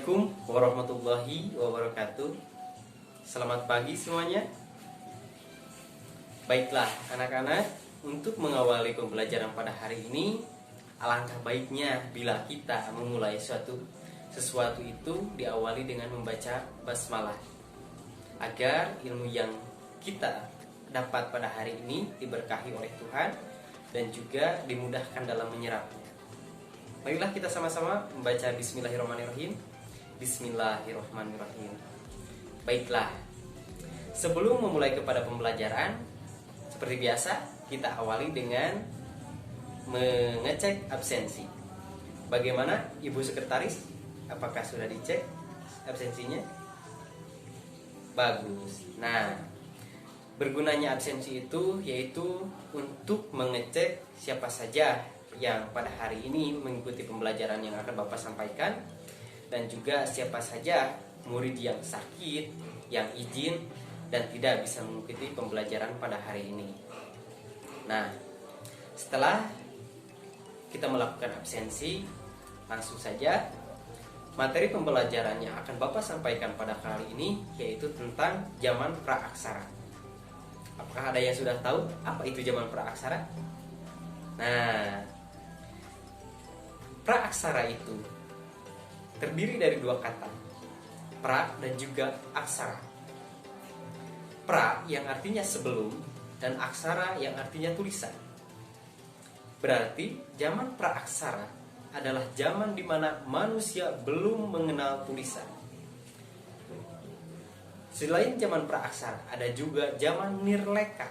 Assalamualaikum warahmatullahi wabarakatuh. Selamat pagi semuanya. Baiklah anak-anak, untuk mengawali pembelajaran pada hari ini, alangkah baiknya bila kita memulai sesuatu itu diawali dengan membaca basmalah, agar ilmu yang kita dapat pada hari ini diberkahi oleh Tuhan dan juga dimudahkan dalam menyerapnya. Marilah kita sama-sama membaca Bismillahirrahmanirrahim. Bismillahirrahmanirrahim. Baiklah, sebelum memulai kepada pembelajaran, seperti biasa kita awali dengan mengecek absensi. Bagaimana Ibu Sekretaris? Apakah sudah dicek absensinya? Bagus. Nah, bergunanya absensi itu yaitu untuk mengecek siapa saja yang pada hari ini mengikuti pembelajaran yang akan Bapak sampaikan, dan juga siapa saja murid yang sakit, yang izin dan tidak bisa mengikuti pembelajaran pada hari ini. Nah, setelah kita melakukan absensi, langsung saja materi pembelajaran yang akan Bapak sampaikan pada kali ini yaitu tentang zaman praaksara. Apakah ada yang sudah tahu apa itu zaman praaksara? Nah, praaksara itu terdiri dari dua kata, pra dan juga aksara. Pra yang artinya sebelum dan aksara yang artinya tulisan. Berarti zaman praaksara adalah zaman di mana manusia belum mengenal tulisan. Selain zaman praaksara, ada juga zaman nirleka.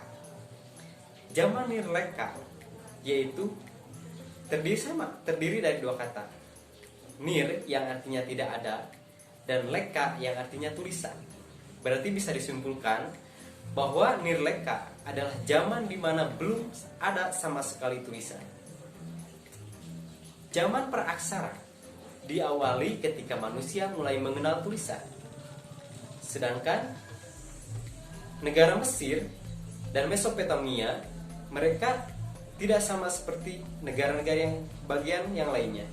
Zaman nirleka yaitu terdiri dari dua kata, nir yang artinya tidak ada dan leka yang artinya tulisan. Berarti bisa disimpulkan bahwa nirleka adalah zaman di mana belum ada sama sekali tulisan. Zaman praaksara diawali ketika manusia mulai mengenal tulisan. Sedangkan negara Mesir dan Mesopotamia, mereka tidak sama seperti negara-negara yang bagian yang lainnya.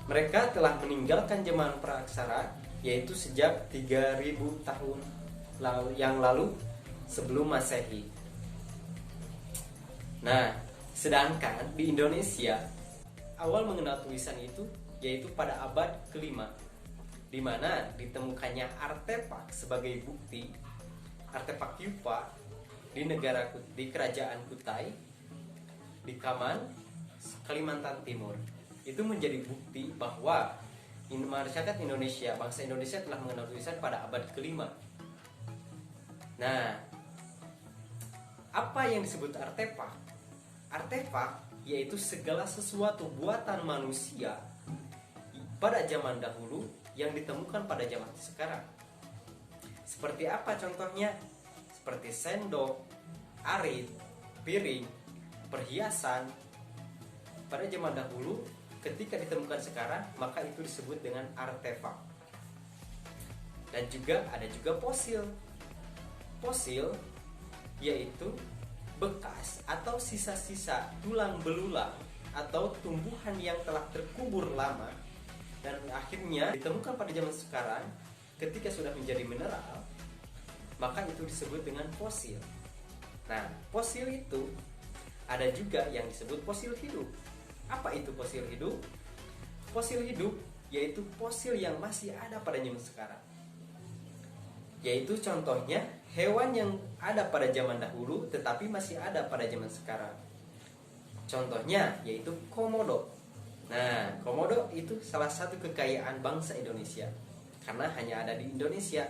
Mereka telah meninggalkan zaman praaksara, yaitu sejak 3000 tahun yang lalu sebelum Masehi. Nah, sedangkan di Indonesia awal mengenal tulisan itu yaitu pada abad ke-5, di mana ditemukannya artefak sebagai bukti, artefak Yupa di kerajaan Kutai di Kaman, Kalimantan Timur. Itu menjadi bukti bahwa masyarakat Indonesia, bangsa Indonesia telah mengenal tulisan pada abad ke-5. Nah, apa yang disebut artefak? Artefak yaitu segala sesuatu buatan manusia pada zaman dahulu yang ditemukan pada zaman sekarang. Seperti apa contohnya? Seperti sendok, arit, piring, perhiasan. Pada zaman dahulu ketika ditemukan sekarang, maka itu disebut dengan artefak. Dan juga ada juga fosil. Fosil yaitu bekas atau sisa-sisa tulang belulang atau tumbuhan yang telah terkubur lama dan akhirnya ditemukan pada zaman sekarang ketika sudah menjadi mineral, maka itu disebut dengan fosil. Nah, fosil itu ada juga yang disebut fosil hidup. Apa itu fosil hidup? Fosil hidup yaitu fosil yang masih ada pada zaman sekarang. Yaitu contohnya hewan yang ada pada zaman dahulu tetapi masih ada pada zaman sekarang. Contohnya yaitu komodo. Nah, komodo itu salah satu kekayaan bangsa Indonesia, karena hanya ada di Indonesia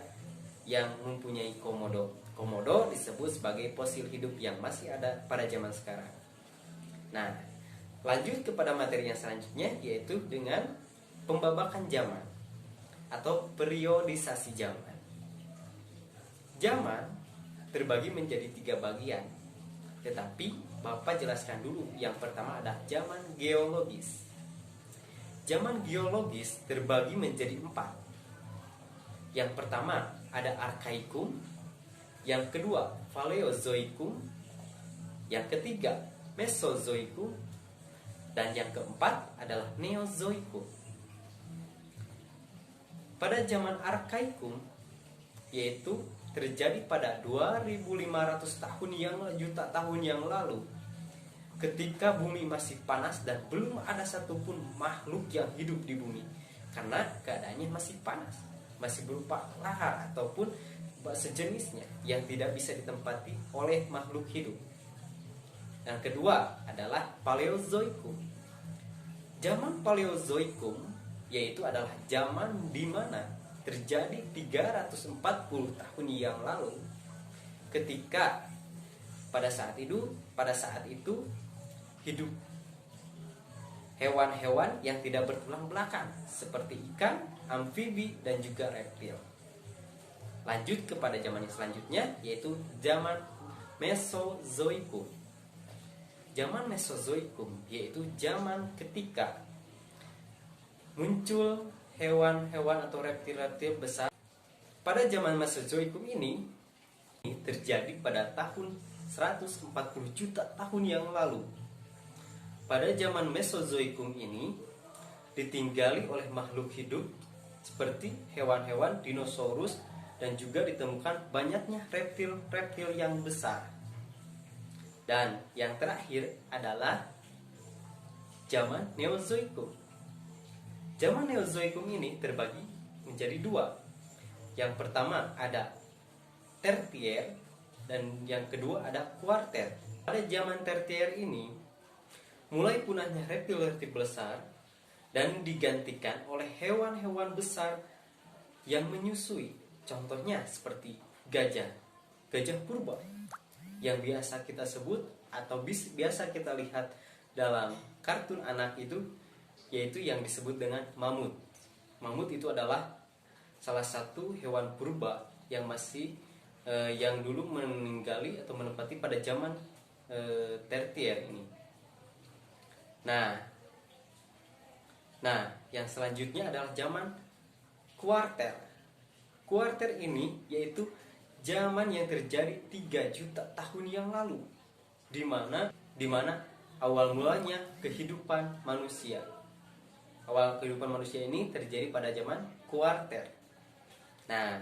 yang mempunyai komodo. Komodo disebut sebagai fosil hidup yang masih ada pada zaman sekarang. Nah, lanjut kepada materi yang selanjutnya, yaitu dengan pembabakan zaman atau periodisasi zaman. Zaman terbagi menjadi 3 bagian, tetapi Bapak jelaskan dulu. Yang pertama adalah zaman geologis. Zaman geologis terbagi menjadi 4. Yang pertama ada arkaikum, yang kedua paleozoikum, yang ketiga mesozoikum, dan yang keempat adalah neozoikum. pada zaman arkaikum, yaitu terjadi pada 2500 tahun juta tahun yang lalu, ketika bumi masih panas dan belum ada satupun makhluk yang hidup di bumi, karena keadaannya masih panas, masih berupa lahar ataupun sejenisnya yang tidak bisa ditempati oleh makhluk hidup. Yang kedua adalah Paleozoikum. Zaman Paleozoikum yaitu adalah zaman di mana terjadi 340 tahun yang lalu, ketika pada saat itu hidup hewan-hewan yang tidak bertulang belakang seperti ikan, amfibi, dan juga reptil. Lanjut kepada zaman yang selanjutnya, yaitu zaman Mesozoikum. Zaman Mesozoikum yaitu zaman ketika muncul hewan-hewan atau reptil-reptil besar. Pada zaman Mesozoikum ini terjadi pada tahun 140 juta tahun yang lalu. Pada zaman Mesozoikum ini ditinggali oleh makhluk hidup seperti hewan-hewan dinosaurus, dan juga ditemukan banyaknya reptil-reptil yang besar. Dan yang terakhir adalah zaman Neozoikum. Zaman Neozoikum ini terbagi menjadi dua. Yang pertama ada Tertier dan yang kedua ada Kuarter. Pada zaman Tertier ini mulai punahnya reptil-reptil besar dan digantikan oleh hewan-hewan besar yang menyusui. Contohnya seperti gajah purba yang biasa kita sebut atau biasa kita lihat dalam kartun anak itu, yaitu yang disebut dengan mamut. Mamut itu adalah salah satu hewan purba yang masih yang dulu meninggali atau menempati pada zaman Tertier ini. Nah, yang selanjutnya adalah zaman Kuarter. Kuarter ini yaitu zaman yang terjadi 3 juta tahun yang lalu, di mana awal mulanya kehidupan manusia. Awal kehidupan manusia ini terjadi pada zaman Kuarter. Nah,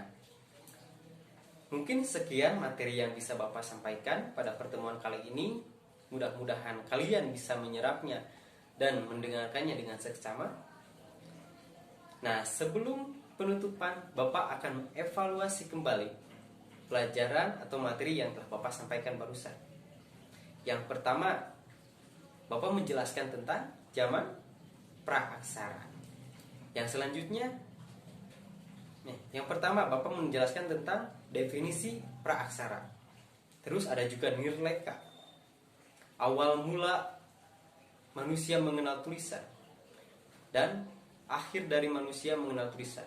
mungkin sekian materi yang bisa Bapak sampaikan pada pertemuan kali ini. Mudah-mudahan kalian bisa menyerapnya dan mendengarkannya dengan seksama. Nah, sebelum penutupan, Bapak akan mengevaluasi kembali pelajaran atau materi yang telah Bapak sampaikan barusan. Yang pertama, Bapak menjelaskan tentang zaman praaksara. Yang selanjutnya, yang pertama Bapak menjelaskan tentang definisi praaksara. Terus ada juga nirleka, awal mula manusia mengenal tulisan, dan akhir dari manusia mengenal tulisan.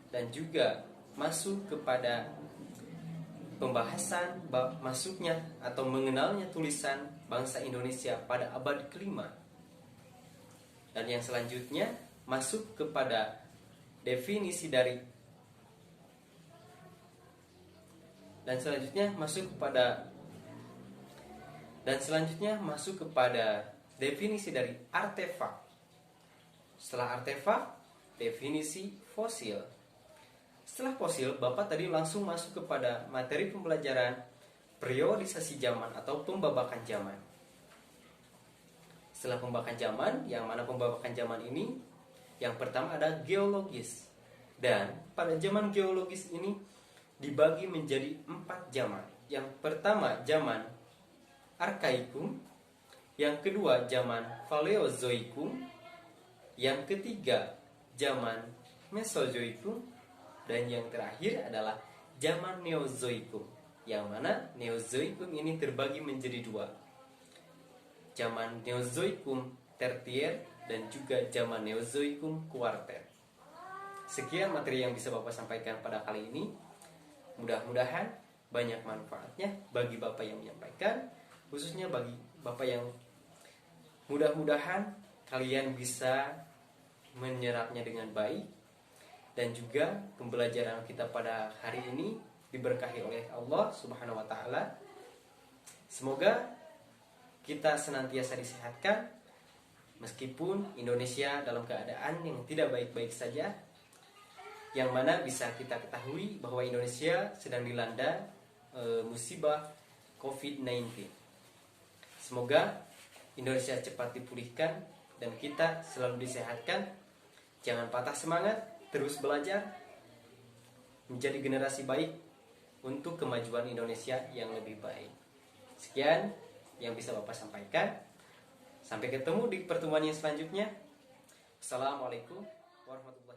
Dan juga masuk kepada pembahasan masuknya atau mengenalnya tulisan bangsa Indonesia pada abad ke-5. Dan yang selanjutnya masuk kepada definisi dari definisi dari artefak. Setelah artefak, definisi fosil. Setelah fosil, Bapak tadi langsung masuk kepada materi pembelajaran periodisasi zaman atau pembabakan zaman. Setelah pembabakan zaman, yang mana pembabakan zaman ini yang pertama ada geologis. Dan pada zaman geologis ini dibagi menjadi 4 zaman. Yang pertama zaman Arkaikum, yang kedua zaman Paleozoikum, yang ketiga zaman Mesozoikum, dan yang terakhir adalah zaman Neozoikum, yang mana Neozoikum ini terbagi menjadi 2. Zaman Neozoikum Tertier dan juga zaman Neozoikum Kuarter. Sekian materi yang bisa Bapak sampaikan pada kali ini. Mudah-mudahan banyak manfaatnya bagi Bapak yang menyampaikan, khususnya bagi Bapak yang mudah-mudahan kalian bisa menyerapnya dengan baik. Dan juga pembelajaran kita pada hari ini diberkahi oleh Allah Subhanahu wa taala. Semoga kita senantiasa disehatkan meskipun Indonesia dalam keadaan yang tidak baik-baik saja. yang mana bisa kita ketahui bahwa Indonesia sedang dilanda musibah COVID-19. Semoga Indonesia cepat dipulihkan dan kita selalu disehatkan. Jangan patah semangat, terus belajar menjadi generasi baik untuk kemajuan Indonesia yang lebih baik. Sekian yang bisa Bapak sampaikan. Sampai ketemu di pertemuan yang selanjutnya. Assalamualaikum warahmatullahi wabarakatuh.